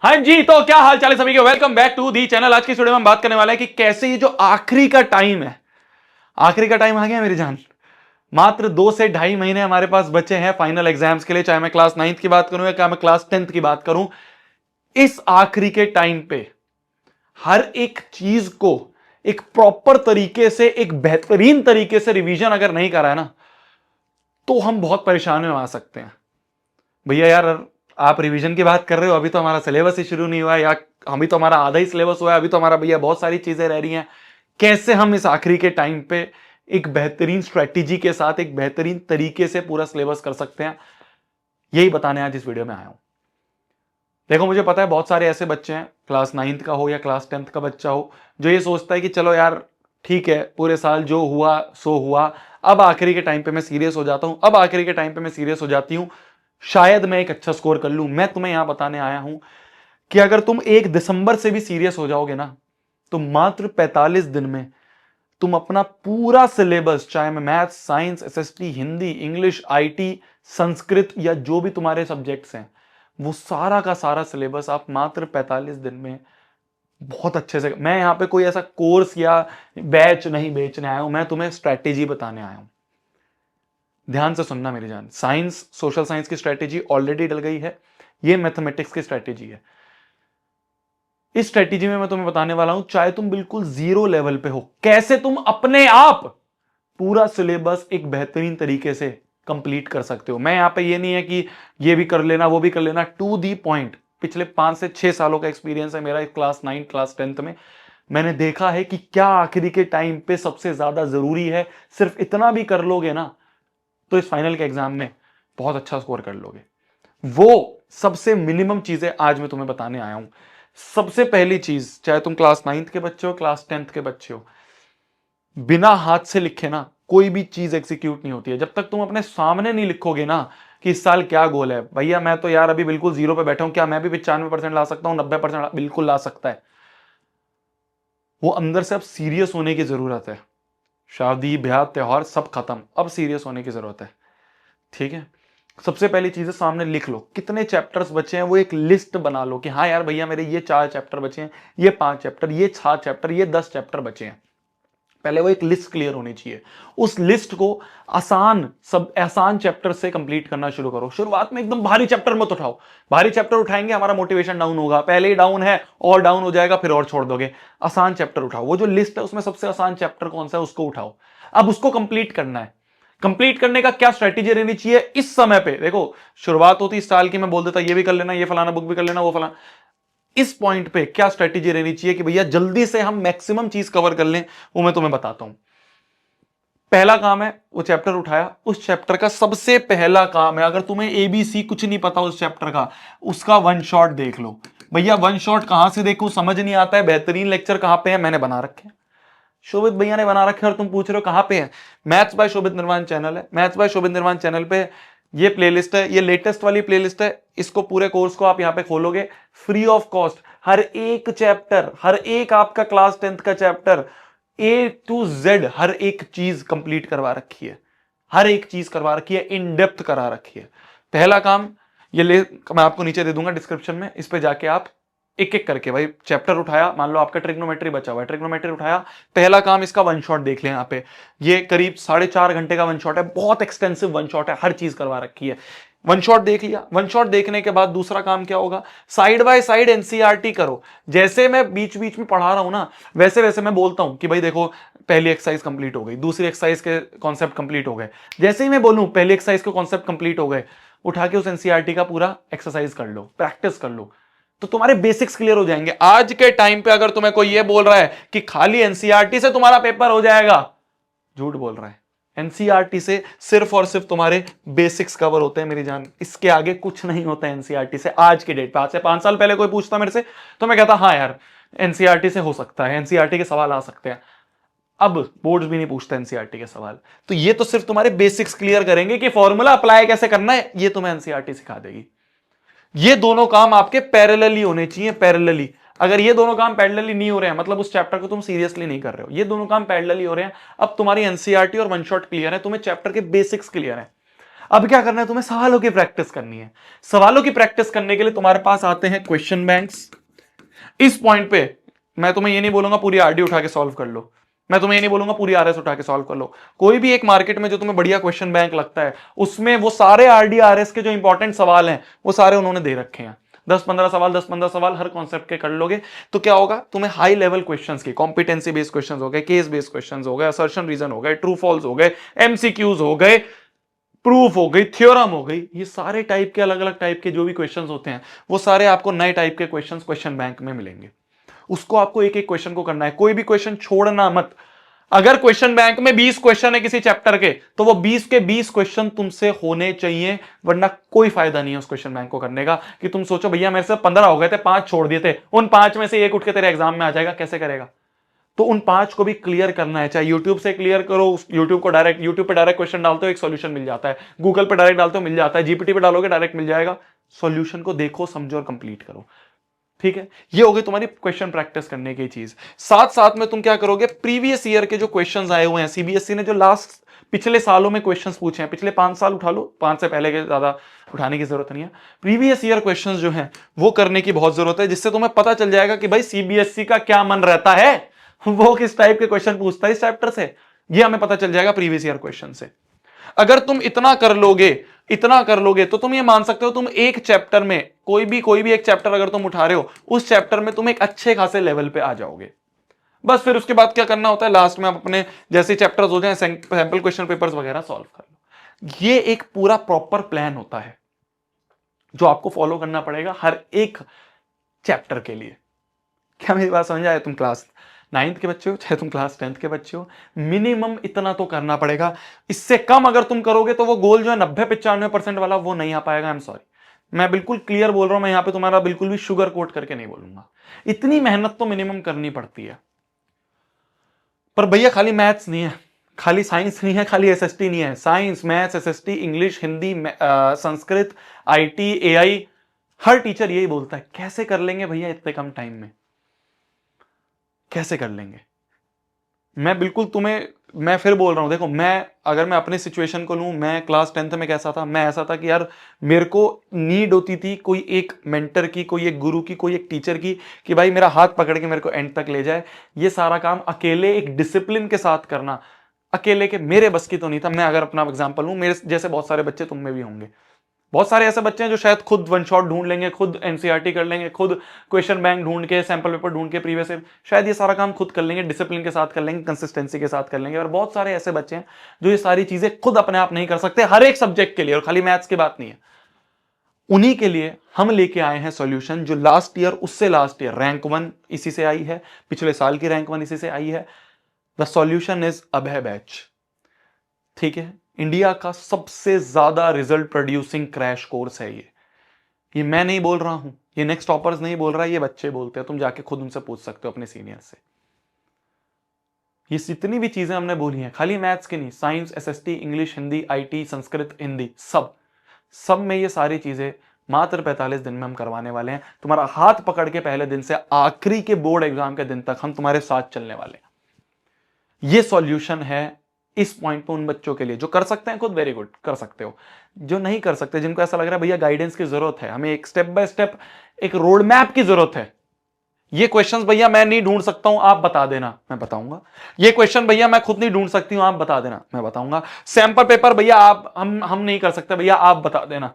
हाँ जी, तो क्या हाल चाल है सभी के। Welcome back to the channel. आज की वीडियो में हम बात करने वाले हैं कि कैसे ये जो आखिरी का टाइम है, आखिरी का टाइम आ गया मेरी जान। मात्र 2 से ढाई महीने हमारे पास बचे हैं फाइनल एग्जाम्स के लिए, चाहे मैं क्लास 9th की बात करूं या क्या मैं क्लास 10th की बात करूं। इस आखिरी के टाइम पे हर एक चीज को एक प्रॉपर तरीके से, एक बेहतरीन तरीके से रिवीजन अगर नहीं करा है ना, तो हम बहुत परेशानी में आ सकते हैं। भैया यार, आप रिवीजन की बात कर रहे हो, अभी तो हमारा सिलेबस ही शुरू नहीं हुआ है, या अभी तो हमारा आधा ही सिलेबस हुआ है, अभी तो हमारा भैया बहुत सारी चीजें रह रही हैं। कैसे हम इस आखिरी के टाइम पे एक बेहतरीन स्ट्रेटेजी के साथ, एक बेहतरीन तरीके से पूरा सिलेबस कर सकते हैं, यही बताने आज इस वीडियो में आया हूं। देखो, मुझे पता है बहुत सारे ऐसे बच्चे हैं, क्लास 9th का हो या क्लास 10th का बच्चा हो, जो ये सोचता है कि चलो यार ठीक है, पूरे साल जो हुआ सो हुआ, अब आखिरी के टाइम पे मैं सीरियस हो जाता हूं, अब आखिरी के टाइम पे मैं सीरियस हो जाती हूं, शायद मैं एक अच्छा स्कोर कर लूं। मैं तुम्हें यहां बताने आया हूं कि अगर तुम 1 दिसंबर से भी सीरियस हो जाओगे ना, तो मात्र 45 दिन में तुम अपना पूरा सिलेबस, चाहे मैं maths, science, SST, Hindi, English, IT, Sanskrit या जो भी तुम्हारे सब्जेक्ट्स हैं, वो सारा का सारा सिलेबस आप मात्र 45 दिन में बहुत अच्छे से। मैं यहां पे कोई ऐसा कोर्स या बैच नहीं बेचने आया हूं, मैं तुम्हें स्ट्रैटेजी बताने आया हूं। ध्यान से सुनना मेरी जान। साइंस, सोशल साइंस की स्ट्रैटेजी ऑलरेडी डल गई है, ये मैथमेटिक्स की स्ट्रैटेजी है। इस स्ट्रैटेजी में मैं तुम्हें बताने वाला हूं, चाहे तुम बिल्कुल जीरो लेवल पे हो, कैसे तुम अपने आप पूरा सिलेबस एक बेहतरीन तरीके से कंप्लीट कर सकते हो। मैं यहां पे ये नहीं है कि ये भी कर लेना वो भी कर लेना, टू दी पॉइंट। पिछले 5 से 6 सालों का एक्सपीरियंस है मेरा क्लास 9 क्लास 10th में। मैंने देखा है कि क्या आखिरी के टाइम पे सबसे ज्यादा जरूरी है। सिर्फ इतना भी कर लोगे ना, तो इस फाइनल के एग्जाम में बहुत अच्छा स्कोर कर लोगे। वो सबसे मिनिमम चीजें आज मैं तुम्हें बताने आया हूं। सबसे पहली चीज, चाहे तुम क्लास 9th के बच्चे हो, क्लास 10th के बच्चे हो, बिना हाथ से लिखे ना कोई भी चीज एग्जीक्यूट नहीं होती है। जब तक तुम अपने सामने नहीं लिखोगे ना कि इस साल क्या गोल है, भैया मैं तो यार अभी बिल्कुल जीरो पे बैठा हूं, क्या मैं भी 95% ला सकता हूं, 90% बिल्कुल ला सकता है। वो अंदर से अब सीरियस होने की जरूरत है। शादी ब्याह त्योहार सब खत्म, अब सीरियस होने की जरूरत है। ठीक है, सबसे पहली चीज है, सामने लिख लो कितने चैप्टर्स बचे हैं, वो एक लिस्ट बना लो कि हाँ यार भैया मेरे ये 4 चैप्टर बचे हैं, ये 5 चैप्टर, ये 7 चैप्टर, ये 10 चैप्टर बचे हैं। पहले वो एक लिस्ट क्लियर होनी चाहिए। उस लिस्ट को आसान चैप्टर से कंप्लीट करना शुरू करो। शुरुआत में एकदम भारी चैप्टर मत उठाओ। भारी चैप्टर उठाएंगे हमारा मोटिवेशन डाउन होगा, पहले ही डाउन है और डाउन हो जाएगा, फिर और छोड़ दोगे। आसान चैप्टर उठाओ। वो जो लिस्ट है उसमें सबसे आसान चैप्टर कौन सा है उसको उठाओ। अब उसको कंप्लीट करना है। कंप्लीट करने का क्या स्ट्रेटेजी रहनी चाहिए इस समय पे? देखो, शुरुआत होती इस साल की, मैं बोल देता ये भी कर लेना, ये फलाना बुक भी कर लेना, वो फलाना। इस पॉइंट पे क्या स्ट्रेटेजी रहनी चाहिए कि भैया जल्दी से हम मैक्सिमम चीज कवर कर लें, वो मैं तुम्हें बताता हूं। पहला काम है, वो चैप्टर उठाया, उस चैप्टर का सबसे पहला काम है, अगर तुम्हें एबीसी कुछ नहीं पता उस चैप्टर का, उसका वन शॉट देख लो। भैया वन शॉट कहां से देखूं, समझ नहीं आता है। बेहतरीन लेक्चर कहां पे है, मैंने बना रखे हैं, शोभित भैया ने बना रखे हैं, और तुम पूछ रहे हो कहां पे है। मैथ्स बाय शोभित निर्वाण चैनल है। मैथ्स बाय शोभित निर्वाण चैनल पे ये प्लेलिस्ट है, ये लेटेस्ट वाली प्लेलिस्ट है। इसको पूरे कोर्स को आप यहां पे खोलोगे, फ्री ऑफ कॉस्ट हर एक चैप्टर, हर एक आपका क्लास 10th का चैप्टर ए टू जेड हर एक चीज कंप्लीट करवा रखी है। हर एक चीज करवा रखी है, इन डेप्थ करा रखी है। पहला काम ये मैं आपको नीचे दे दूंगा डिस्क्रिप्शन में, इस पे जाके आप एक एक करके, भाई चैप्टर उठाया, मान लो आपका ट्रिग्नोमेट्री बचा हुआ है, ट्रिग्नोमेट्री उठाया, पहला काम इसका वन शॉट देख लें। यहाँ पे ये करीब 4.5 घंटे का वन शॉट है, बहुत एक्सटेंसिव वन शॉट है, हर चीज करवा रखी है। वन शॉट देख लिया। वन शॉट देखने के बाद दूसरा काम क्या होगा, साइड बाय साइड एनसीईआरटी करो। जैसे मैं बीच बीच में पढ़ा रहा हूं ना, वैसे वैसे मैं बोलता हूं कि भाई देखो पहली एक्सरसाइज कंप्लीट हो गई, दूसरी एक्सरसाइज के कॉन्सेप्ट कंप्लीट हो गए। जैसे ही मैं बोलूं पहली एक्सरसाइज के कॉन्सेप्ट कंप्लीट हो गए, उठा के उस एनसीईआरटी का पूरा एक्सरसाइज कर लो, प्रैक्टिस कर लो, तो तुम्हारे बेसिक्स क्लियर हो जाएंगे। आज के टाइम पे अगर तुम्हें कोई ये बोल रहा है कि खाली एनसीईआरटी से तुम्हारा पेपर हो जाएगा, झूठ बोल रहा है। एनसीईआरटी से सिर्फ और सिर्फ तुम्हारे बेसिक्स कवर होते हैं मेरी जान, इसके आगे कुछ नहीं होता है एनसीईआरटी से। आज के डेट पे, आज से 5 साल पहले कोई पूछता मेरे से तो मैं कहता हाँ यार एनसीईआरटी से हो सकता है, एनसीईआरटी के सवाल आ सकते हैं। अब बोर्ड्स भी नहीं पूछता एनसीईआरटी के सवाल, तो ये तो सिर्फ तुम्हारे बेसिक्स क्लियर करेंगे कि फॉर्मूला अप्लाई कैसे करना है, ये तुम्हें एनसीईआरटी सिखा देगी। ये दोनों काम आपके पैरेलली होने चाहिए, पैरेलली। अगर ये दोनों काम पैरेलली नहीं हो रहे हैं, मतलब उस चैप्टर को तुम सीरियसली नहीं कर रहे हो। ये दोनों काम पैरेलली हो रहे हैं, अब तुम्हारी एनसीईआरटी और वन शॉट क्लियर है, तुम्हें चैप्टर के बेसिक्स क्लियर है। अब क्या करना है तुम्हें? सवालों की प्रैक्टिस करनी है। सवालों की प्रैक्टिस करने के लिए तुम्हारे पास आते हैं क्वेश्चन बैंक्स। इस पॉइंट पे मैं तुम्हें ये नहीं बोलूंगा पूरी आरडी उठा के सॉल्व कर लो, मैं तुम्हें ये नहीं बोलूंगा पूरी आरएस उठा के सॉल्व कर लो। कोई भी एक मार्केट में जो तुम्हें बढ़िया क्वेश्चन बैंक लगता है, उसमें वो सारे आरडी आरएस के जो इंपॉर्टेंट सवाल हैं वो सारे उन्होंने दे रखे हैं। 10-15 सवाल हर कॉन्सेप्ट के कर लोगे तो क्या होगा, तुम्हें हाई लेवल क्वेश्चंस की, कॉम्पिटेंसी बेस्ड क्वेश्चंस हो गए, केस बेस्ड क्वेश्चंस हो गए, असर्शन रीजन हो गए, ट्रू फॉल्स हो गए, एमसीक्यूज हो गए, प्रूफ हो गई, थ्योरम हो गई, ये सारे टाइप के अलग अलग टाइप के जो भी क्वेश्चंस होते हैं वो सारे आपको नए टाइप के क्वेश्चंस क्वेश्चन बैंक में मिलेंगे। उसको आपको एक एक क्वेश्चन को करना है, कोई भी क्वेश्चन छोड़ना मत। अगर क्वेश्चन बैंक में 20 क्वेश्चन है किसी चैप्टर के, तो वो 20 के 20 क्वेश्चन तुमसे होने चाहिए, वरना कोई फायदा नहीं है उस क्वेश्चन बैंक को करने का। कि तुम सोचो भैया मेरे से 15 हो गए थे, 5 छोड़ दिए थे, उन 5 में से एक उठ के तेरे एग्जाम में आ जाएगा, कैसे करेगा? तो उन 5 को भी क्लियर करना है, चाहे यूट्यूब से क्लियर करो, यूट्यूब पे डायरेक्ट क्वेश्चन डालते हो एक सॉल्यूशन मिल जाता है, गूगल पे डायरेक्ट डालते हो मिल जाता है, जीपीटी पे डालोगे डायरेक्ट मिल जाएगा। सॉल्यूशन को देखो, समझो और कंप्लीट करो। ठीक है, ये हो गई तुम्हारी क्वेश्चन प्रैक्टिस करने की चीज। साथ साथ में तुम क्या करोगे, प्रीवियस ईयर के जो क्वेश्चंस आए हुए हैं, सीबीएसई ने जो लास्ट पिछले सालों में क्वेश्चंस पूछे हैं, पिछले 5 साल उठा लो, 5 से पहले के ज्यादा उठाने की जरूरत नहीं है, प्रीवियस ईयर क्वेश्चंस जो हैं वो करने की बहुत जरूरत है, जिससे तुम्हें पता चल जाएगा कि भाई सीबीएसई का क्या मन रहता है, वो किस टाइप के क्वेश्चन पूछता है इस चैप्टर से, ये हमें पता चल जाएगा प्रीवियस ईयर क्वेश्चन से। अगर तुम इतना कर लोगे तो तुम ये मान सकते हो तुम एक चैप्टर में कोई भी एक चैप्टर अगर तुम उठा रहे हो, उस चैप्टर में तुम एक अच्छे खासे लेवल पे आ जाओगे। बस फिर उसके बाद क्या करना होता है, लास्ट में आप अपने जैसे चैप्टर्स हो जाए सैंपल क्वेश्चन पेपर्स वगैरह सॉल्व कर लो। ये एक पूरा प्रॉपर प्लान होता है जो आपको फॉलो करना पड़ेगा हर एक चैप्टर के लिए। क्या मेरी बात समझ आए? तुम क्लास 9th के बच्चे हो चाहे तुम क्लास 10th के बच्चे हो, मिनिमम इतना तो करना पड़ेगा। इससे कम अगर तुम करोगे तो वो गोल जो है 90-95% वाला वो नहीं आ पाएगा। आई एम सॉरी, मैं बिल्कुल क्लियर बोल रहा हूं, मैं यहां पे तुम्हारा बिल्कुल भी शुगर कोट करके नहीं बोलूंगा। इतनी मेहनत तो मिनिमम करनी पड़ती है। पर भैया खाली मैथ्स नहीं है, खाली साइंस नहीं है, खाली एसएसटी नहीं है, science maths SST English Hindi Sanskrit IT AI, her teacher यही बोलता है कैसे कर लेंगे भैया इतने कम टाइम में, कैसे कर लेंगे? मैं फिर बोल रहा हूं, देखो अगर मैं अपनी सिचुएशन को लूं, मैं क्लास 10th में कैसा था, मैं ऐसा था कि यार मेरे को नीड होती थी कोई एक मेंटर की, कोई एक गुरु की, कोई एक टीचर की, कि भाई मेरा हाथ पकड़ के मेरे को एंड तक ले जाए। ये सारा काम अकेले एक डिसिप्लिन के साथ करना, अकेले के मेरे बस की तो नहीं था। मैं अगर अपना एग्जाम्पल लूं, मेरे जैसे बहुत सारे बच्चे तुम में भी होंगे, बहुत सारे ऐसे बच्चे हैं जो शायद खुद वन शॉट ढूंढ लेंगे, खुद एनसीईआरटी कर लेंगे, खुद क्वेश्चन बैंक ढूंढ के सैंपल पेपर ढूंढ के प्रीवियस शायद ये सारा काम खुद कर लेंगे, डिसिप्लिन के साथ कर लेंगे, कंसिस्टेंसी के साथ कर लेंगे। और बहुत सारे ऐसे बच्चे हैं जो ये सारी चीजें खुद अपने आप नहीं कर सकते हर एक सब्जेक्ट के लिए, और खाली मैथ्स की बात नहीं है। उन्हीं के लिए हम लेके आए हैं सॉल्यूशन, जो लास्ट ईयर उससे लास्ट ईयर रैंक 1 इसी से आई है, पिछले साल की रैंक 1 इसी से आई है। The solution is Abhay batch. ठीक है, इंडिया का सबसे ज्यादा रिजल्ट प्रोड्यूसिंग क्रैश कोर्स है ये मैं नहीं बोल रहा हूं, ये नेक्स्ट टॉपर्स नहीं बोल रहा, ये बच्चे बोलते हैं। तुम जाके खुद उनसे पूछ सकते हो अपने सीनियर से। ये जितनी भी चीजें हमने बोली हैं खाली मैथ्स की नहीं, science SST English Hindi IT Sanskrit Hindi सब में ये सारी चीजें मात्र 45 दिन में हम करवाने वाले हैं। तुम्हारा हाथ पकड़ के पहले दिन से आखिरी के बोर्ड एग्जाम के दिन तक हम तुम्हारे साथ चलने वाले हैं। ये सॉल्यूशन है इस पॉइंट पे उन बच्चों के लिए जो कर सकते हैं खुद, वेरी गुड कर सकते हो। जो नहीं कर सकते, जिनको ऐसा लग रहा है भैया गाइडेंस की जरूरत है, हमें एक स्टेप बाय स्टेप एक रोड मैप की जरूरत है, ये क्वेश्चंस भैया मैं नहीं ढूंढ सकता हूं, आप बता देना, मैं बताऊंगा। ये क्वेश्चन भैया मैं खुद नहीं ढूंढ सकती हूं, आप बता देना, मैं बताऊंगा। सैंपल पेपर भैया आप हम नहीं कर सकते, भैया आप बता देना।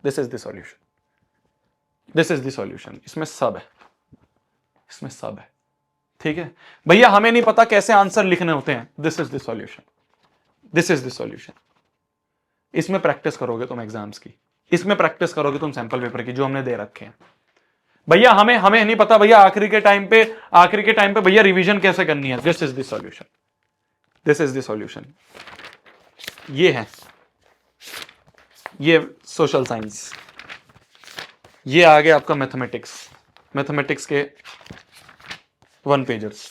This is the solution, this is the solution. इसमें सब है, इसमें सब है। ठीक है भैया, हमें नहीं पता कैसे आंसर लिखने होते हैं, this is the solution, this is the solution. इसमें प्रैक्टिस करोगे तुम एग्जाम्स की, इसमें प्रैक्टिस करोगे तुम सैंपल पेपर की जो हमने दे रखे हैं। भैया हमें नहीं पता भैया आखिरी के टाइम पे भैया रिवीजन कैसे करनी है, this is the solution, this is the solution. ये है, ये सोशल साइंस, ये आ गया आपका मैथमेटिक्स के 1 पेजर्स।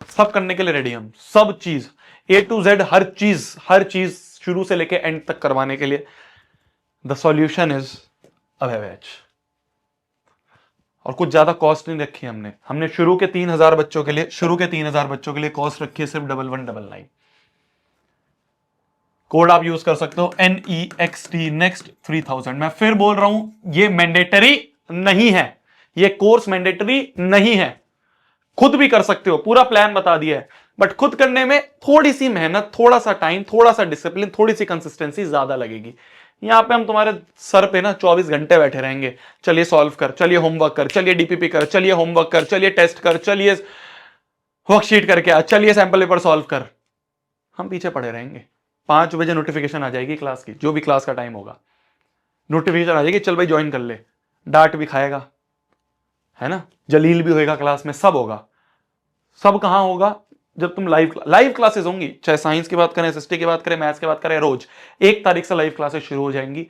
सब करने के लिए रेडी हम, सब चीज A to Z, हर चीज शुरू से लेके एंड तक करवाने के लिए। The solution is Abhay batch. और कुछ ज्यादा कॉस्ट नहीं रखी हमने शुरू के 3000 बच्चों के लिए कॉस्ट रखी है सिर्फ 1199। कोड आप यूज कर सकते हो NEXT नेक्स्ट 3000। मैं फिर बोल रहा हूं, ये मैंडेटरी नहीं है, ये कोर्स मैंडेटरी नहीं है, खुद भी कर सकते हो, पूरा प्लान बता दिया है, बट खुद करने में थोड़ी सी मेहनत, थोड़ा सा टाइम, थोड़ा सा डिसिप्लिन, थोड़ी सी कंसिस्टेंसी ज्यादा लगेगी। यहां पे हम तुम्हारे सर पे ना 24 घंटे बैठे रहेंगे, चलिए सॉल्व कर, चलिए होमवर्क कर, चलिए DPP कर, चलिए होमवर्क कर, चलिए टेस्ट कर, चलिए वर्कशीट करके आ, चलिए सैंपल पेपर सॉल्व कर। हम पीछे पड़े रहेंगे। 5 बजे नोटिफिकेशन आ जाएगी क्लास की, जो भी क्लास का टाइम होगा, नोटिफिकेशन आ जाएगी, चल भाई ज्वाइन कर ले। डांट भी खाएगा, है ना, जलील भी होएगा क्लास में, सब होगा। सब कहां होगा? जब तुम लाइव क्लासेस होंगी, चाहे साइंस की बात करें, SST की बात करें, मैथ्स की बात करें, रोज 1 तारीख से लाइव क्लासेस शुरू हो जाएंगी,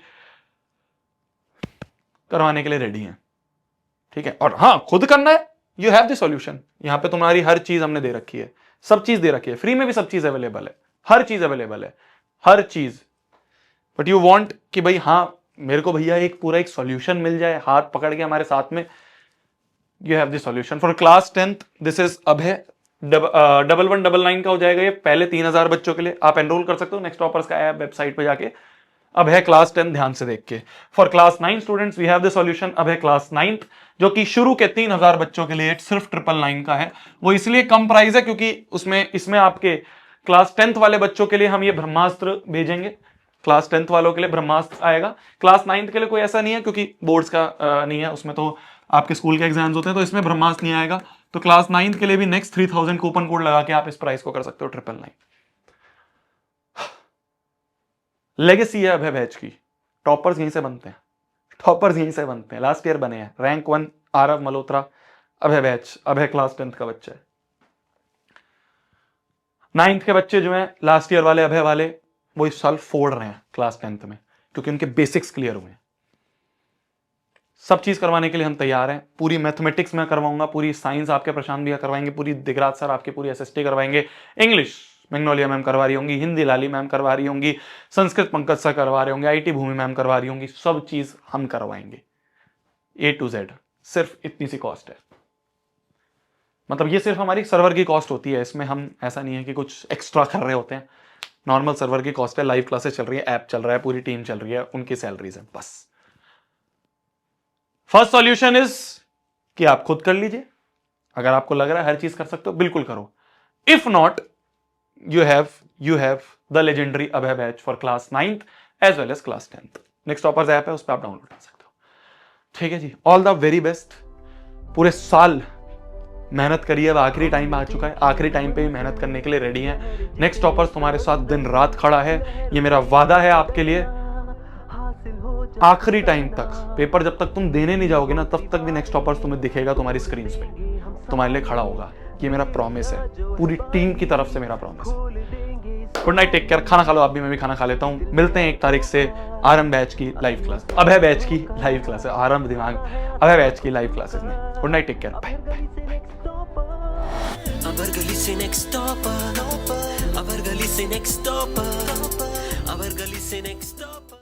करवाने के लिए रेडी हैं, ठीक है। और हाँ, खुद करना है, यू हैव द सॉल्यूशन। यहां पे तुम्हारी हर चीज हमने दे रखी है, सब चीज दे रखी है, फ्री में भी सब चीज अवेलेबल है, हर चीज अवेलेबल है, हर चीज। बट यू वांट कि भाई हाँ, मेरे को भैया एक पूरा एक सॉल्यूशन मिल जाए, हाथ पकड़ के हमारे साथ में। You have the solution for class 10th। This is Abhay. 1199 का हो जाएगा ये, पहले 3000 बच्चों के लिए आप एनरोल कर सकते हो नेक्स्ट टॉपर्स का ऐप, वेबसाइट पे जाके। अब है क्लास 10, ध्यान से देख के। For class 9 students we have the solution. अब है क्लास 9th, जो कि शुरू के 3000 बच्चों के लिए सिर्फ 999 का है। वो इसलिए कम प्राइस है क्योंकि इसमें आपके क्लास 10th वाले बच्चों के लिए हम ये ब्रह्मास्त्र भेजेंगे। क्लास 10th वालों के लिए ब्रह्मास्त्र आएगा, क्लास 9th के लिए कोई ऐसा नहीं है क्योंकि बोर्ड्स का नहीं है, उसमें तो आपके स्कूल के एग्जाम्स होते हैं, तो इसमें ब्रह्मास्त्र नहीं आएगा। तो क्लास 9th के लिए भी नेक्स्ट 3000 कूपन कोड लगा के आप इस प्राइस को कर सकते हो 999। लेगेसी है अभय बैच की, टॉपर्स यहीं से बनते हैं, टॉपर्स यहीं से बनते हैं, लास्ट ईयर बने हैं, रैंक 1 आरव मल्होत्रा, अभय बैच, अभय क्लास 10th का बच्चा है। 9th के बच्चे जो हैं लास्ट ईयर वाले, अभय वाले, वो इस साल फोड़ रहे हैं क्लास 10th में, क्योंकि उनके बेसिक्स क्लियर हुए हैं। सब चीज करवाने के लिए हम तैयार हैं। पूरी मैथमेटिक्स में करवाऊंगा, पूरी साइंस आपके प्रशांत भैया करवाएंगे, पूरी दिगराज सर आपकी पूरी SST करवाएंगे, इंग्लिश मैग्नोलिया मैम करवा रही होंगी, हिंदी लाली मैम करवा रही होंगी, संस्कृत पंकज सर करवा रहे होंगे, IT भूमि मैम करवा रही होंगी, सब चीज हम करवाएंगे A to Z। सिर्फ इतनी सी कॉस्ट है, मतलब ये सिर्फ हमारी सर्वर की कॉस्ट होती है, इसमें हम ऐसा नहीं है कि कुछ एक्स्ट्रा कर रहे होते हैं। नॉर्मल सर्वर की कॉस्ट है, लाइव क्लासेस चल रही है, ऐप चल रहा है, पूरी टीम चल रही है, उनकी सैलरीज है, बस। फर्स्ट सॉल्यूशन इज कि आप खुद कर लीजिए। अगर आपको लग रहा है हर चीज कर सकते हो, बिल्कुल करो। If not, you have the legendary Abhay batch for class 9th as well as class 10th। Next toppers app है, उस पर आप डाउनलोड कर सकते हो, ठीक है जी। All the very best. पूरे साल मेहनत करिए, अब आखिरी टाइम आ चुका है, आखिरी टाइम पे भी मेहनत करने के लिए रेडी हैं। नेक्स्ट टॉपर्स तुम्हारे साथ दिन रात खड़ा है, ये मेरा वादा है आपके लिए। आखिरी टाइम तक, पेपर जब तक तुम देने नहीं जाओगे ना, तब तक भी नेक्स्ट टॉपर्स तुम्हें दिखेगा तुम्हारी स्क्रीन पे, तुम्हारे लिए खड़ा होगा। ये मेरा प्रॉमिस है, पूरी टीम की तरफ से मेरा प्रॉमिस है। गुड नाइट, टेक केयर, खाना खा लो आप भी, मैं भी खाना खा लेता हूँ। मिलते हैं 1 तारीख से आरंभ बैच की लाइव क्लास, अभय बैच की लाइव क्लास है, आरंभ दिमाग, अभय बैच की लाइव क्लासेस में। Good night, take care, bye bye. अबर गली से नेक्स्ट स्टॉप, अबर गली से नेक्स्ट स्टॉप, अबर गली से नेक्स्ट स्टॉप।